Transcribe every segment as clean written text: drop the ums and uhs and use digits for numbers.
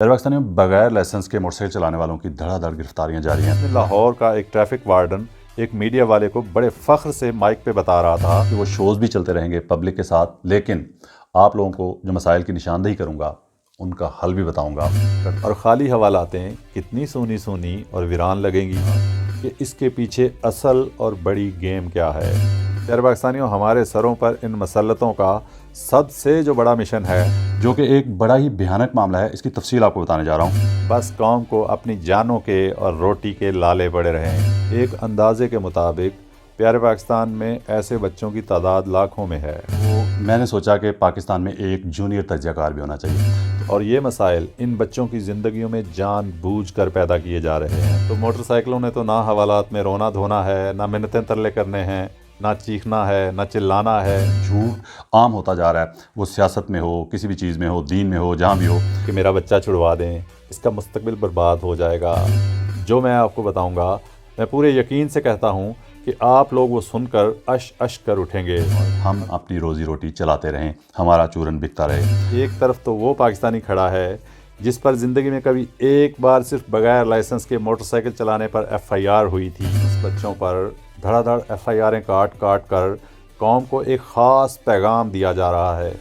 पाकिस्तानी में बगैर लाइसेंस के मोटरसाइकिल चलाने वालों की धड़ाधड़ गिरफ्तारियां जारी हैं। लाहौर का एक ट्रैफिक वार्डन एक मीडिया वाले को बड़े फ़ख्र से माइक पे बता रहा था कि वो शोज़ भी चलते रहेंगे पब्लिक के साथ, लेकिन आप लोगों को जो मसाइल की निशानदेही करूँगा उनका हल भी बताऊँगा। और ख़ाली हवालातें कितनी सोनी सोनी और वीरान लगेंगी कि इसके पीछे असल और बड़ी गेम क्या है। प्यारे पाकिस्तानियों, हमारे सरों पर इन मसल्लतों का सबसे जो बड़ा मिशन है, जो कि एक बड़ा ही भयानक मामला है, इसकी तफसील आपको बताने जा रहा हूँ। बस कौम को अपनी जानों के और रोटी के लाले पड़े रहे हैं। एक अंदाजे के मुताबिक प्यारे पाकिस्तान में ऐसे बच्चों की तादाद लाखों में है। मैंने सोचा कि पाकिस्तान में एक जूनियर तज्ज़ियाकार भी होना चाहिए, और ये मसाइल इन बच्चों की ज़िंदगियों में जानबूझ कर पैदा किए जा रहे हैं। तो मोटरसाइकिलों ने तो ना हवालात में रोना धोना है, ना मिन्नतें तरले करने हैं, ना चीखना है, ना चिल्लाना है। झूठ आम होता जा रहा है, वो सियासत में हो, किसी भी चीज़ में हो, दीन में हो, जहाँ भी हो, कि मेरा बच्चा छुड़वा दें, इसका मुस्तकबिल बर्बाद हो जाएगा। जो मैं आपको बताऊंगा, मैं पूरे यकीन से कहता हूं कि आप लोग वो सुनकर अश अश कर उठेंगे। हम अपनी रोज़ी रोटी चलाते रहें, हमारा चूरन बिकता रहे। एक तरफ तो वो पाकिस्तानी खड़ा है जिस पर ज़िंदगी में कभी एक बार सिर्फ बगैर लाइसेंस के मोटरसाइकिल चलाने पर FIR हुई थी। उस बच्चों पर धड़ाधड़ FIRें काट काट कर कौम को एक ख़ास पैगाम दिया जा रहा है।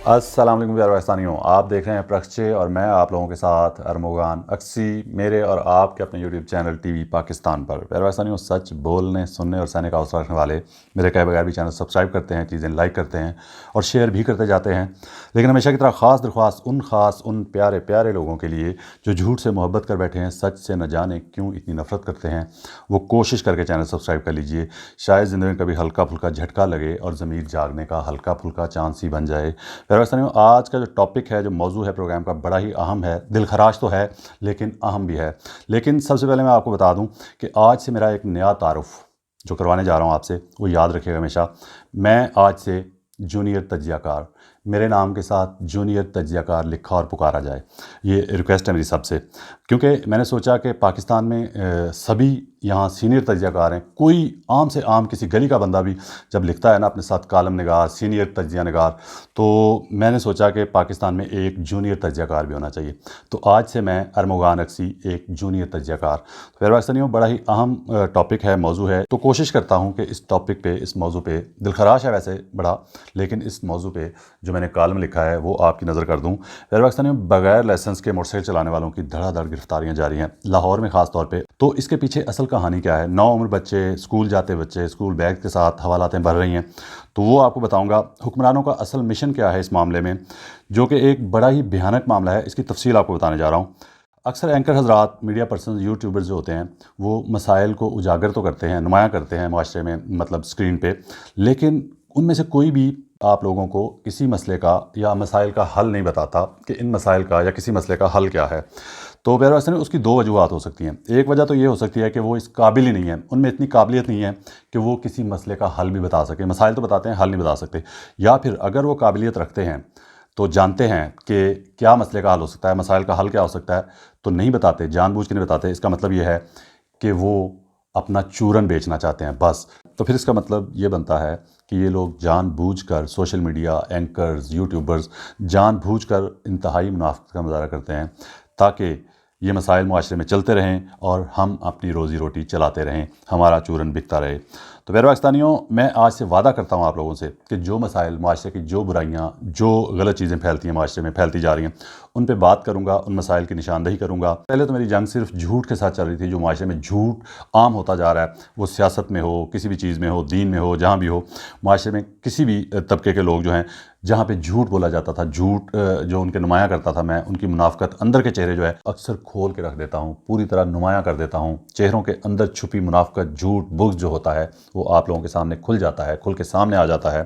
अस्सलाम वालेकुम प्यारे पाकिस्तानियों, आप देख रहे हैं प्रक्षे और मैं आप लोगों के साथ अरमोगान अक्सी, मेरे और आपके अपने YouTube चैनल TV पाकिस्तान पर। प्यारे पाकिस्तानियों, सच बोलने, सुनने और सहने का हौसला रखने वाले मेरे कहे बगैर भी चैनल सब्सक्राइब करते हैं, चीज़ें लाइक करते हैं और शेयर भी करते जाते हैं। लेकिन हमेशा की तरह ख़ास दरख्वास्त उन प्यारे प्यारे लोगों के लिए जो झूठ से मोहब्बत कर बैठे हैं, सच से न जाने क्यों इतनी नफ़रत करते हैं, वो कोशिश करके चैनल सब्सक्राइब कर लीजिए। शायद ज़िंदगी में कभी हल्का फुल्का झटका लगे और ज़मीर जागने का हल्का फुल्का चांस ही बन जाए। पाकिस्तानियों, आज का जो टॉपिक है, जो मौजू है प्रोग्राम का, बड़ा ही अहम है। दिल खराश तो है लेकिन अहम भी है। लेकिन सबसे पहले मैं आपको बता दूं कि आज से मेरा एक नया तारुफ जो करवाने जा रहा हूं आपसे, वो याद रखिएगा हमेशा। मैं आज से जूनियर तज्ज़ियाकार, मेरे नाम के साथ जूनियर तज्ज़ियाकार लिखा और पुकारा जाए, ये रिक्वेस्ट है मेरी सबसे। क्योंकि मैंने सोचा कि पाकिस्तान में सभी यहाँ सीनियर तज्ज़ियाकार हैं। कोई आम से आम किसी गली का बंदा भी जब लिखता है ना अपने साथ कालम निगार, सीनियर तज्ज़िया निगार, तो मैंने सोचा कि पाकिस्तान में एक जूनियर तज्ज़ियाकार भी होना चाहिए। तो आज से मैं अरमोगान अक्सी एक जूनियर तज्ज़ियाकार। तो प्यारे पाकिस्तानियों, बड़ा ही अहम टॉपिक है, मौजू है। तो कोशिश करता हूँ कि इस टॉपिक पे, इस मौजू पे, दिल खराश है वैसे बड़ा, लेकिन इस मौजू पे जो मैंने कालम लिखा है वो आपकी नज़र कर दूँ। प्यारे पाकिस्तानियों, बगैर लाइसेंस के मोटरसाइकिल चलाने वालों की धड़ाधड़ गिरफ्तारियाँ जारी हैं, लाहौर में ख़ास तौर पे। तो इसके पीछे असल कहानी क्या है? 9 उम्र बच्चे, स्कूल जाते बच्चे, स्कूल बैग के साथ हवालातें भर रही हैं, तो वो आपको बताऊंगा। हुक्मरानों का असल मिशन क्या है इस मामले में, जो कि एक बड़ा ही भयानक मामला है, इसकी तफसील आपको बताने जा रहा हूँ। अक्सर एंकर हजरात, मीडिया पर्सन, यूट्यूबर्स जो होते हैं, वो मसाइल को उजागर तो करते हैं, नुमाया करते हैं माशरे में, मतलब स्क्रीन पे, लेकिन उनमें से कोई भी आप लोगों को किसी मसले का या मसाइल का हल नहीं बताता कि इन मसाइल का या किसी मसले का हल क्या है। तो प्यारे पाकिस्तानी, उसकी 2 वजूहत हो सकती हैं। एक वजह तो ये हो सकती है कि वो इस काबिल ही नहीं है, उनमें इतनी काबिलियत नहीं है कि वो किसी मसले का हल भी बता सके। मसाइल तो बताते हैं, हल नहीं बता सकते। या फिर अगर वो काबिलियत रखते हैं, तो जानते हैं कि क्या मसले का हल हो सकता है, मसाइल का हल क्या हो सकता है, तो नहीं बताते, जानबूझ के नहीं बताते। इसका मतलब ये है कि वो अपना चूरन बेचना चाहते हैं बस। तो फिर इसका मतलब ये बनता है कि ये लोग जानबूझकर, सोशल मीडिया एंकर्स, यूट्यूबर्स, जानबूझकर इंतहाई मुनाफिक का मुजाहरा करते हैं ताकि ये मसाइल मुआशरे में चलते रहें और हम अपनी रोज़ी रोटी चलाते रहें, हमारा चूरन बिकता रहे। तो प्यारे पाकिस्तानियों, मैं आज से वादा करता हूँ आप लोगों से कि जो मसाइल, मुआशरे की जो बुराइयाँ, जो गलत चीज़ें फैलती हैं मुआशरे में, फैलती जा रही हैं, उन पे बात करूँगा, उन मसाइल की निशानदेही करूँगा। पहले तो मेरी जंग सिर्फ झूठ के साथ चल रही थी। जो मुआशरे में झूठ आम होता जा रहा है, वो सियासत में हो, किसी भी चीज़ में हो, दीन में हो, जहाँ भी हो, मुआशरे में किसी भी तबके के लोग जो हैं, जहाँ पे झूठ बोला जाता था, झूठ जो उनके नुमाया करता था, मैं उनकी मुनाफिकत, अंदर के चेहरे जो है अक्सर खोल के रख देता हूँ, पूरी तरह नुमाया कर देता हूँ। चेहरों के अंदर छुपी मुनाफिकत, झूठ, बुग़्ज़ जो होता है, वो आप लोगों के सामने खुल जाता है, खुल के सामने आ जाता है।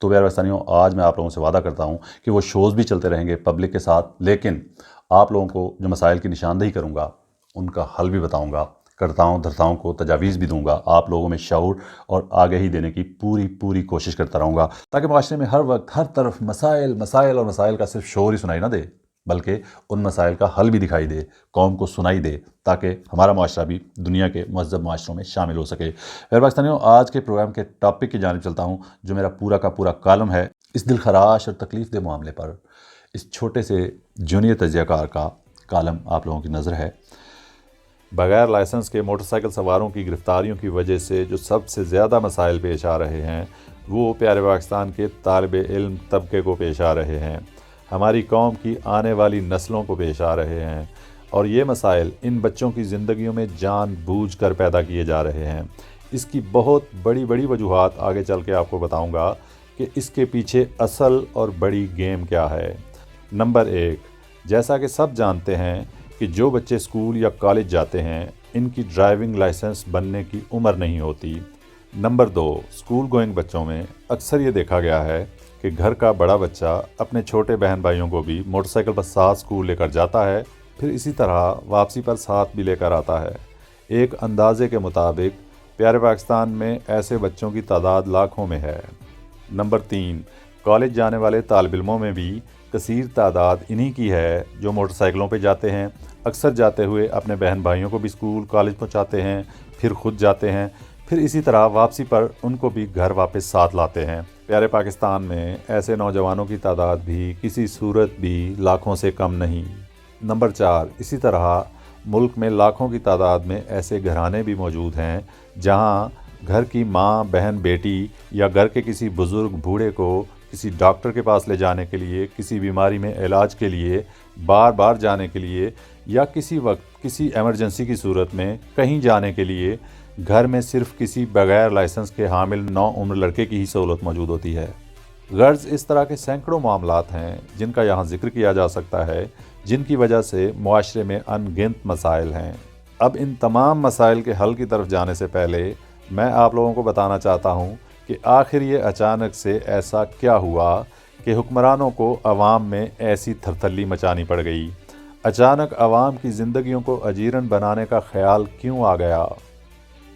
तो प्यारे पाकिस्तानियों, आज मैं आप लोगों से वादा करता हूँ कि वो शोज़ भी चलते रहेंगे पब्लिक के साथ, लेकिन आप लोगों को जो मसाइल की निशानदेही करूँगा उनका हल भी बताऊँगा, करताओं धरताओं को तजावीज़ भी दूंगा। आप लोगों में शऊर और आगाही देने की पूरी कोशिश करता रहूँगा, ताकि माशरे में हर वक्त, हर तरफ मसाइल मसाइल और मसाइल का सिर्फ शोर ही सुनाई ना दे, बल्कि उन मसाइल का हल भी दिखाई दे, कौम को सुनाई दे, ताकि हमारा माशरा भी दुनिया के महज़ब माशरों में शामिल हो सके। प्यारे पाकिस्तानियों, आज के प्रोग्राम के टॉपिक की जानिब चलता हूँ, जो मेरा पूरा का पूरा कालम है इस दिल खराश और तकलीफ़ दे मामले पर। इस छोटे से जूनियर तजिया कार का कॉलम आप लोगों की नज़र है। बगैर लाइसेंस के मोटरसाइकिल सवारों की गिरफ़्तारियों की वजह से जो सबसे ज़्यादा मसाइल पेश आ रहे हैं वो प्यारे पाकिस्तान के तालिब इल्म तबके को पेश आ रहे हैं, हमारी कौम की आने वाली नस्लों को पेश आ रहे हैं। और ये मसाइल इन बच्चों की ज़िंदगियों में जानबूझ कर पैदा किए जा रहे हैं। इसकी बहुत बड़ी बड़ी वजूहात आगे चल के आपको बताऊंगा कि इसके पीछे असल और बड़ी गेम क्या है। नंबर 1, जैसा कि सब जानते हैं कि जो बच्चे स्कूल या कॉलेज जाते हैं इनकी ड्राइविंग लाइसेंस बनने की उम्र नहीं होती। नंबर 2, स्कूल गोइंग बच्चों में अक्सर ये देखा गया है कि घर का बड़ा बच्चा अपने छोटे बहन भाइयों को भी मोटरसाइकिल पर साथ स्कूल लेकर जाता है, फिर इसी तरह वापसी पर साथ भी लेकर आता है। एक अंदाजे के मुताबिक प्यारे पाकिस्तान में ऐसे बच्चों की तादाद लाखों में है। नंबर 3, कॉलेज जाने वाले तालिब इल्मों में भी कसीर तादाद इन्हीं की है जो मोटरसाइकिलों पे जाते हैं, अक्सर जाते हुए अपने बहन भाइयों को भी स्कूल कॉलेज पहुंचाते हैं, फिर खुद जाते हैं, फिर इसी तरह वापसी पर उनको भी घर वापस साथ लाते हैं। प्यारे पाकिस्तान में ऐसे नौजवानों की तादाद भी किसी सूरत भी लाखों से कम नहीं। नंबर 4, इसी तरह मुल्क में लाखों की तादाद में ऐसे घराने भी मौजूद हैं जहां घर की माँ, बहन, बेटी या घर के किसी बुज़ुर्ग बूढ़े को किसी डॉक्टर के पास ले जाने के लिए, किसी बीमारी में इलाज के लिए, बार बार जाने के लिए या किसी वक्त किसी इमरजेंसी की सूरत में कहीं जाने के लिए घर में सिर्फ किसी बगैर लाइसेंस के हामिल नौउम्र लड़के की ही सहूलत मौजूद होती है। गर्ज इस तरह के सैकड़ों मामलात हैं जिनका यहाँ जिक्र किया जा सकता है, जिनकी वजह से मुआशरे में अनगिनत मसाइल हैं। अब इन तमाम मसाइल के हल की तरफ जाने से पहले मैं आप लोगों को बताना चाहता हूँ कि आखिर ये अचानक से ऐसा क्या हुआ कि हुक्मरानों को अवाम में ऐसी थरथल्ली मचानी पड़ गई। अचानक अवाम की ज़िंदगियों को अजीरन बनाने का ख्याल क्यों आ गया।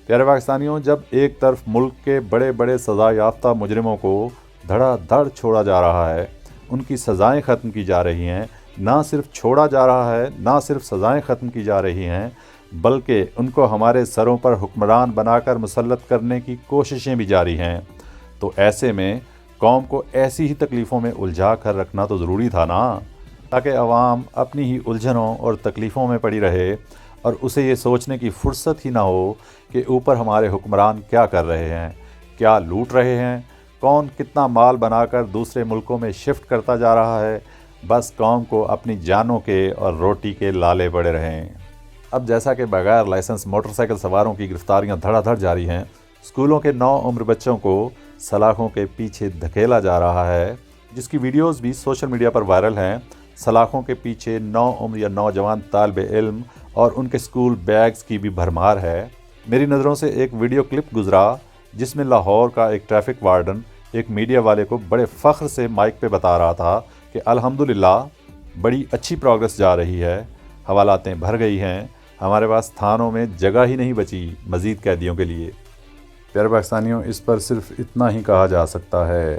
प्यारे पाकिस्तानियों, जब एक तरफ मुल्क के बड़े बड़े सज़ा याफ्ता मुजरिमों को धड़ाधड़ छोड़ा जा रहा है, उनकी सज़ाएं ख़त्म की जा रही हैं, ना सिर्फ छोड़ा जा रहा है, ना सिर्फ सज़ाएं ख़त्म की जा रही हैं, बल्कि उनको हमारे सरों पर हुक्मरान बनाकर मुसल्लत करने की कोशिशें भी जारी हैं, तो ऐसे में कौम को ऐसी ही तकलीफ़ों में उलझा कर रखना तो ज़रूरी था ना, ताकि अवाम अपनी ही उलझनों और तकलीफ़ों में पड़ी रहे और उसे ये सोचने की फ़ुर्सत ही ना हो कि ऊपर हमारे हुक्मरान क्या कर रहे हैं, क्या लूट रहे हैं, कौन कितना माल बनाकर दूसरे मुल्कों में शिफ्ट करता जा रहा है। बस कौम को अपनी जानों के और रोटी के लाले पड़े रहें। अब जैसा कि बगैर लाइसेंस मोटरसाइकिल सवारों की गिरफ्तारियां धड़ाधड़ जारी हैं, स्कूलों के नौउम्र बच्चों को सलाखों के पीछे धकेला जा रहा है, जिसकी वीडियोस भी सोशल मीडिया पर वायरल हैं। सलाखों के पीछे नौउम्र या नौजवान तालिब इल्म और उनके स्कूल बैग्स की भी भरमार है। मेरी नज़रों से एक वीडियो क्लिप गुजरा जिसमें लाहौर का एक ट्रैफिक वार्डन एक मीडिया वाले को बड़े फ़ख्र से माइक पे बता रहा था कि अल्हम्दुलिल्लाह बड़ी अच्छी प्रोग्रेस जा रही है, हवालातें भर गई हैं, हमारे पास थानों में जगह ही नहीं बची मज़ीद कैदियों के लिए। प्यारे पाकिस्तानियों, इस पर सिर्फ इतना ही कहा जा सकता है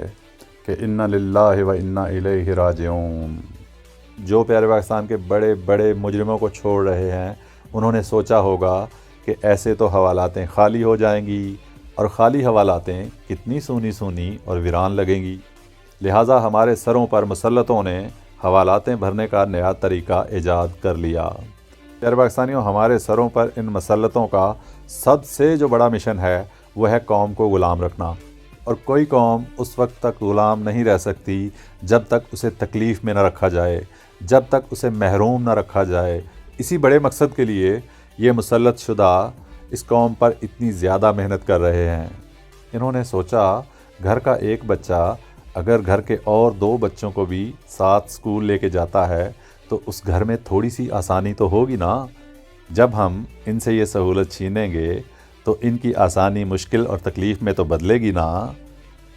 कि इन्ना लिल्लाहि व इन्ना इलैहि राजिऊन। जो प्यारे पाकिस्तान के बड़े बड़े मुजरिमों को छोड़ रहे हैं, उन्होंने सोचा होगा कि ऐसे तो हवालातें खाली हो जाएंगी और ख़ाली हवालातें कितनी सूनी सूनी और वीरान लगेंगी। लिहाजा हमारे सरों पर मुसल्लतों ने हवालातें भरने का नया तरीका ईजाद कर लिया। प्यारे पाकिस्तानियों, हमारे सरों पर इन मसल्लतों का सबसे जो बड़ा मिशन है वह है कौम को ग़ुलाम रखना। और कोई कौम उस वक्त तक ग़ुलाम नहीं रह सकती जब तक उसे तकलीफ़ में न रखा जाए, जब तक उसे महरूम न रखा जाए। इसी बड़े मकसद के लिए ये मुसल्लत शुदा इस कौम पर इतनी ज़्यादा मेहनत कर रहे हैं। इन्होंने सोचा घर का एक बच्चा अगर घर के और 2 बच्चों को भी साथ स्कूल लेके जाता है तो उस घर में थोड़ी सी आसानी तो होगी ना। जब हम इनसे ये सहूलत छीनेंगे तो इनकी आसानी मुश्किल और तकलीफ़ में तो बदलेगी ना।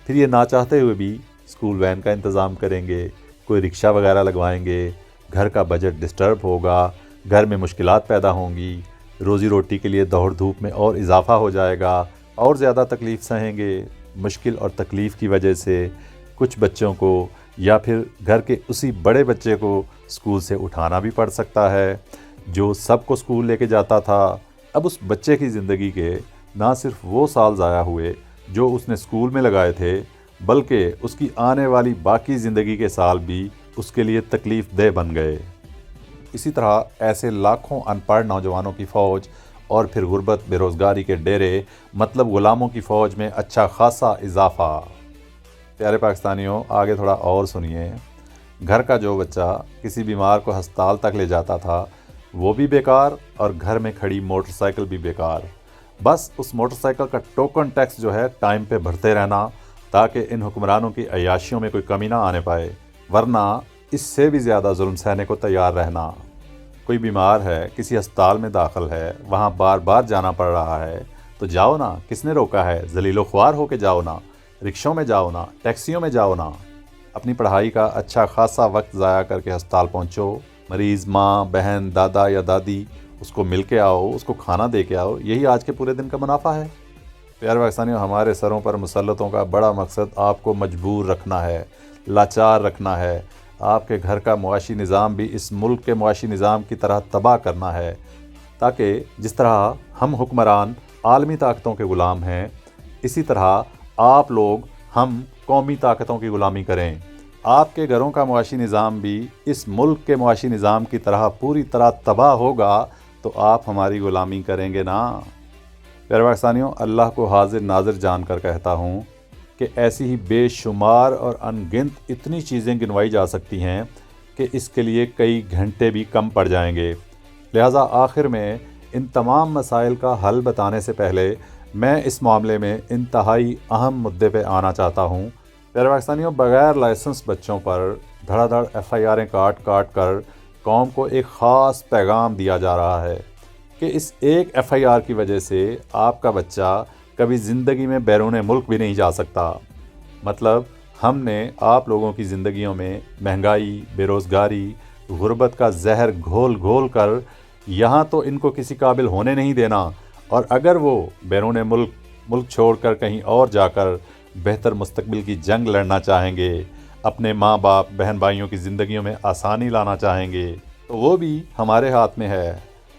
फिर ये ना चाहते हुए भी स्कूल वैन का इंतज़ाम करेंगे, कोई रिक्शा वगैरह लगवाएंगे, घर का बजट डिस्टर्ब होगा, घर में मुश्किलात पैदा होंगी, रोज़ी रोटी के लिए दौड़ धूप में और इजाफ़ा हो जाएगा, और ज़्यादा तकलीफ़ सहेंगे। मुश्किल और तकलीफ़ की वजह से कुछ बच्चों को या फिर घर के उसी बड़े बच्चे को स्कूल से उठाना भी पड़ सकता है जो सबको स्कूल लेके जाता था। अब उस बच्चे की ज़िंदगी के ना सिर्फ वो साल ज़ाया हुए जो उसने स्कूल में लगाए थे, बल्कि उसकी आने वाली बाकी ज़िंदगी के साल भी اس کے لیے تکلیف دہ بن گئے۔ اسی طرح ایسے لاکھوں ان پڑھ نوجوانوں کی فوج اور پھر غربت بے روزگاری کے ڈیرے مطلب غلاموں کی فوج میں اچھا خاصا اضافہ۔ پیارے پاکستانیوں، آگے تھوڑا اور سنیے۔ گھر کا جو بچہ کسی بیمار کو ہسپتال تک لے جاتا تھا وہ بھی بیکار، اور گھر میں کھڑی موٹر سائیکل بھی بیکار۔ بس اس موٹر سائیکل کا ٹوکن ٹیکس جو ہے ٹائم پہ بھرتے رہنا تاکہ ان حکمرانوں کی عیاشیوں میں کوئی کمی نہ آنے پائے، ورنہ اس سے بھی زیادہ ظلم سہنے کو تیار رہنا۔ کوئی بیمار ہے، کسی ہسپتال میں داخل ہے، وہاں بار بار جانا پڑ رہا ہے تو جاؤ نا، کس نے روکا ہے؟ ذلیل و خوار ہو کے جاؤ نا، رکشوں میں جاؤ نا، ٹیکسیوں میں جاؤ نا۔ اپنی پڑھائی کا اچھا خاصا وقت ضائع کر کے ہسپتال پہنچو، مریض ماں، بہن، دادا یا دادی، اس کو مل کے آؤ، اس کو کھانا دے کے آؤ، یہی آج کے پورے دن کا منافع ہے۔ پیارے پاکستانیوں، ہمارے سروں پر مسلطوں کا بڑا مقصد آپ کو مجبور رکھنا ہے، لاچار رکھنا ہے، آپ کے گھر کا معاشی نظام بھی اس ملک کے معاشی نظام کی طرح تباہ کرنا ہے، تاکہ جس طرح ہم حکمران عالمی طاقتوں کے غلام ہیں، اسی طرح آپ لوگ ہم قومی طاقتوں کی غلامی کریں۔ آپ کے گھروں کا معاشی نظام بھی اس ملک کے معاشی نظام کی طرح پوری طرح تباہ ہوگا تو آپ ہماری غلامی کریں گے نا۔ پیارے پاکستانیوں، اللہ کو حاضر ناظر جان کر کہتا ہوں کہ ایسی ہی بے شمار اور ان گنت اتنی چیزیں گنوائی جا سکتی ہیں کہ اس کے لیے کئی گھنٹے بھی کم پڑ جائیں گے۔ لہٰذا آخر میں ان تمام مسائل کا حل بتانے سے پہلے میں اس معاملے میں انتہائی اہم مدعے پہ آنا چاہتا ہوں۔ پیارے پاکستانیوں، بغیر لائسنس بچوں پر دھڑا دھڑ ایف آئی آریں کاٹ کر قوم کو ایک خاص پیغام دیا جا رہا ہے کہ اس ایک ایف آئی آر کی وجہ سے آپ کا بچہ کبھی زندگی میں بیرون ملک بھی نہیں جا سکتا۔ مطلب ہم نے آپ لوگوں کی زندگیوں میں مہنگائی، بے روزگاری، غربت کا زہر گھول گھول کر یہاں تو ان کو کسی قابل ہونے نہیں دینا، اور اگر وہ بیرون ملک چھوڑ کر کہیں اور جا کر بہتر مستقبل کی جنگ لڑنا چاہیں گے، اپنے ماں باپ بہن بھائیوں کی زندگیوں میں آسانی لانا چاہیں گے، تو وہ بھی ہمارے ہاتھ میں ہے۔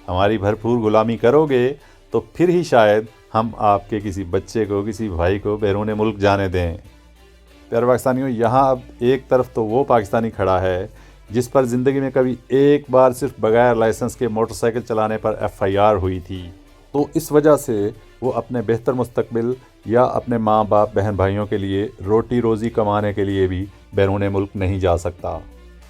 ہماری بھرپور غلامی کرو گے تو پھر ہی شاید ہم آپ کے کسی بچے کو، کسی بھائی کو بیرون ملک جانے دیں۔ پیارے پاکستانیوں، یہاں اب ایک طرف تو وہ پاکستانی کھڑا ہے جس پر زندگی میں کبھی ایک بار صرف بغیر لائسنس کے موٹر سائیکل چلانے پر ایف آئی آر ہوئی تھی، تو اس وجہ سے وہ اپنے بہتر مستقبل یا اپنے ماں باپ بہن بھائیوں کے لیے روٹی روزی کمانے کے لیے بھی بیرون ملک نہیں جا سکتا۔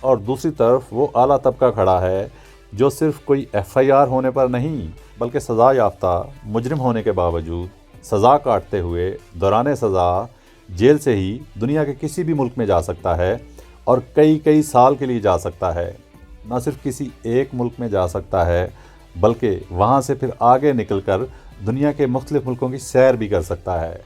اور دوسری طرف وہ اعلیٰ طبقہ کھڑا ہے جو صرف کوئی ایف آئی آر ہونے پر نہیں بلکہ سزا یافتہ مجرم ہونے کے باوجود سزا کاٹتے ہوئے دوران سزا جیل سے ہی دنیا کے کسی بھی ملک میں جا سکتا ہے، اور کئی سال کے لیے جا سکتا ہے۔ نہ صرف کسی ایک ملک میں جا سکتا ہے بلکہ وہاں سے پھر آگے نکل کر دنیا کے مختلف ملکوں کی سیر بھی کر سکتا ہے،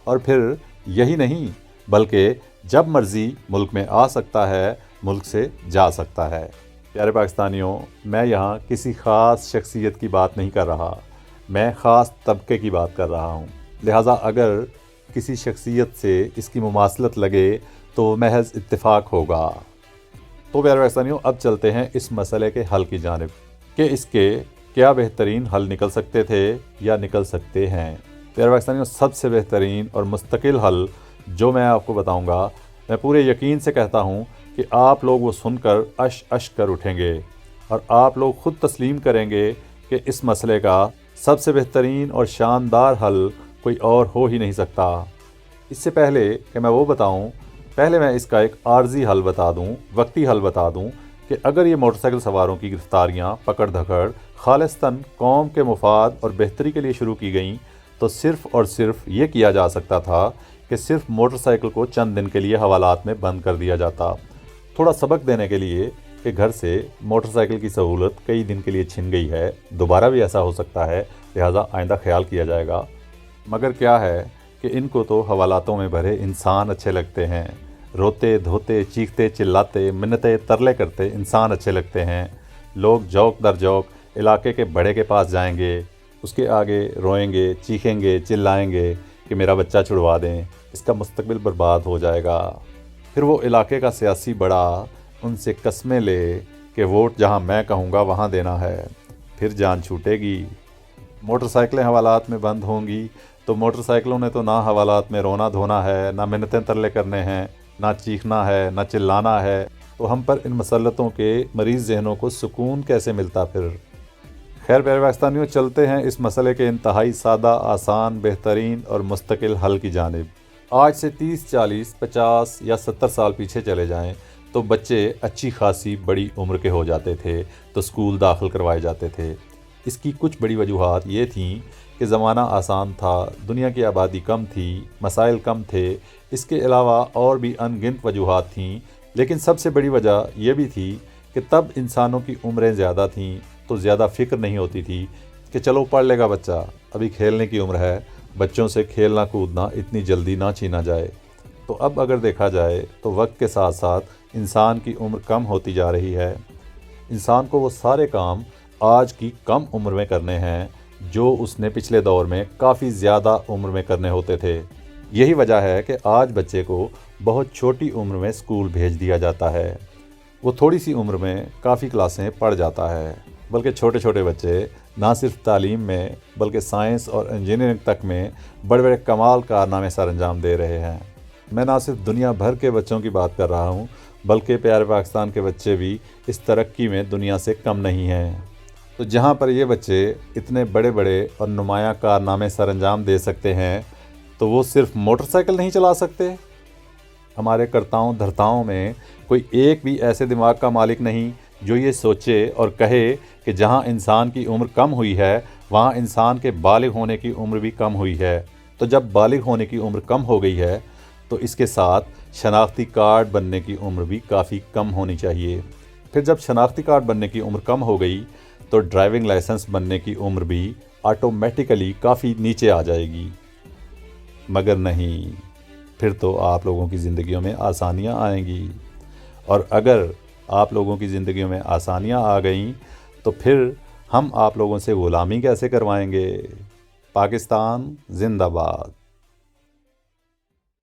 اور پھر یہی نہیں بلکہ جب مرضی ملک میں آ سکتا ہے، ملک سے جا سکتا ہے۔ پیارے پاکستانیوں، میں یہاں کسی خاص شخصیت کی بات نہیں کر رہا، میں خاص طبقے کی بات کر رہا ہوں۔ لہٰذا اگر کسی شخصیت سے اس کی مماثلت لگے تو محض اتفاق ہوگا۔ تو پیارے پاکستانیوں، اب چلتے ہیں اس مسئلے کے حل کی جانب کہ اس کے کیا بہترین حل نکل سکتے تھے یا نکل سکتے ہیں۔ پیارے پاکستانیوں، سب سے بہترین اور مستقل حل جو میں آپ کو بتاؤں گا، میں پورے یقین سے کہتا ہوں کہ آپ لوگ وہ سن کر اش کر اٹھیں گے، اور آپ لوگ خود تسلیم کریں گے کہ اس مسئلے کا سب سے بہترین اور شاندار حل کوئی اور ہو ہی نہیں سکتا۔ اس سے پہلے کہ میں وہ بتاؤں، پہلے میں اس کا ایک عارضی حل بتا دوں، وقتی حل بتا دوں کہ اگر یہ موٹر سائیکل سواروں کی گرفتاریاں، پکڑ دھکڑ خالصتاً قوم کے مفاد اور بہتری کے لیے شروع کی گئیں تو صرف اور صرف یہ کیا جا سکتا تھا کہ صرف موٹر سائیکل کو چند دن کے لیے حوالات میں بند کر دیا جاتا، تھوڑا سبق دینے کے لیے کہ گھر سے موٹر سائیکل کی سہولت کئی دن کے لیے چھن گئی ہے، دوبارہ بھی ایسا ہو سکتا ہے، لہٰذا آئندہ خیال کیا جائے گا۔ مگر کیا ہے کہ ان کو تو حوالاتوں میں بھرے انسان اچھے لگتے ہیں، روتے دھوتے چیختے چلاتے منتیں ترلے کرتے انسان اچھے لگتے ہیں۔ لوگ جوک در جوک علاقے کے بڑے کے پاس جائیں گے، اس کے آگے روئیں گے، چیخیں گے، چلائیں گے کہ میرا بچہ چھڑوا دیں، اس کا مستقبل برباد ہو جائے گا۔ پھر وہ علاقے کا سیاسی بڑا ان سے قسمیں لے کہ ووٹ جہاں میں کہوں گا وہاں دینا ہے، پھر جان چھوٹے گی۔ موٹر سائیکلیں حوالات میں بند ہوں گی تو موٹر سائیکلوں نے تو نہ حوالات میں رونا دھونا ہے، نہ منتیں ترلے کرنے ہیں، نہ چیخنا ہے، نہ چلانا ہے، تو ہم پر ان مسلطوں کے مریض ذہنوں کو سکون کیسے ملتا پھر؟ خیر پیارے پاکستانیوں، چلتے ہیں اس مسئلے کے انتہائی سادہ، آسان، بہترین اور مستقل حل کی جانب۔ آج سے 30، 40، 50 یا 70 سال پیچھے چلے جائیں تو بچے اچھی خاصی بڑی عمر کے ہو جاتے تھے تو اسکول داخل کروائے جاتے تھے۔ اس کی کچھ بڑی وجوہات یہ تھیں کہ زمانہ آسان تھا، دنیا کی آبادی کم تھی، مسائل کم تھے۔ اس کے علاوہ اور بھی ان گنت وجوہات تھیں، لیکن سب سے بڑی وجہ یہ بھی تھی کہ تب انسانوں کی عمریں زیادہ تھیں تو زیادہ فکر نہیں ہوتی تھی کہ چلو پڑھ لے گا بچہ، ابھی کھیلنے کی عمر ہے، بچوں سے کھیلنا کودنا اتنی جلدی نہ چھینا جائے۔ تو اب اگر دیکھا جائے تو وقت کے ساتھ ساتھ انسان کی عمر کم ہوتی جا رہی ہے۔ انسان کو وہ سارے کام آج کی کم عمر میں کرنے ہیں جو اس نے پچھلے دور میں کافی زیادہ عمر میں کرنے ہوتے تھے۔ یہی وجہ ہے کہ آج بچے کو بہت چھوٹی عمر میں اسکول بھیج دیا جاتا ہے۔ وہ تھوڑی سی عمر میں کافی کلاسیں پڑھ جاتا ہے، بلکہ چھوٹے چھوٹے بچے نہ صرف تعلیم میں بلکہ سائنس اور انجینئرنگ تک میں بڑے بڑے کمال کارنامے سر انجام دے رہے ہیں۔ میں نہ صرف دنیا بھر کے بچوں کی بات کر رہا ہوں بلکہ پیارے پاکستان کے بچے بھی اس ترقی میں دنیا سے کم نہیں ہیں۔ تو جہاں پر یہ بچے اتنے بڑے بڑے اور نمایاں کارنامے سر انجام دے سکتے ہیں تو وہ صرف موٹر سائیکل نہیں چلا سکتے؟ ہمارے کرتاؤں دھرتاؤں میں کوئی ایک بھی ایسے دماغ کا مالک نہیں جو یہ سوچے اور کہے کہ جہاں انسان کی عمر کم ہوئی ہے وہاں انسان کے بالغ ہونے کی عمر بھی کم ہوئی ہے۔ تو جب بالغ ہونے کی عمر کم ہو گئی ہے تو اس کے ساتھ شناختی کارڈ بننے کی عمر بھی کافی کم ہونی چاہیے۔ پھر جب شناختی کارڈ بننے کی عمر کم ہو گئی تو ڈرائیونگ لائسنس بننے کی عمر بھی آٹومیٹیکلی کافی نیچے آ جائے گی۔ مگر نہیں، پھر تو آپ لوگوں کی زندگیوں میں آسانیاں آئیں گی، اور اگر آپ لوگوں کی زندگیوں میں آسانیاں آ گئیں تو پھر ہم آپ لوگوں سے غلامی کیسے کروائیں گے؟ پاکستان زندہ باد۔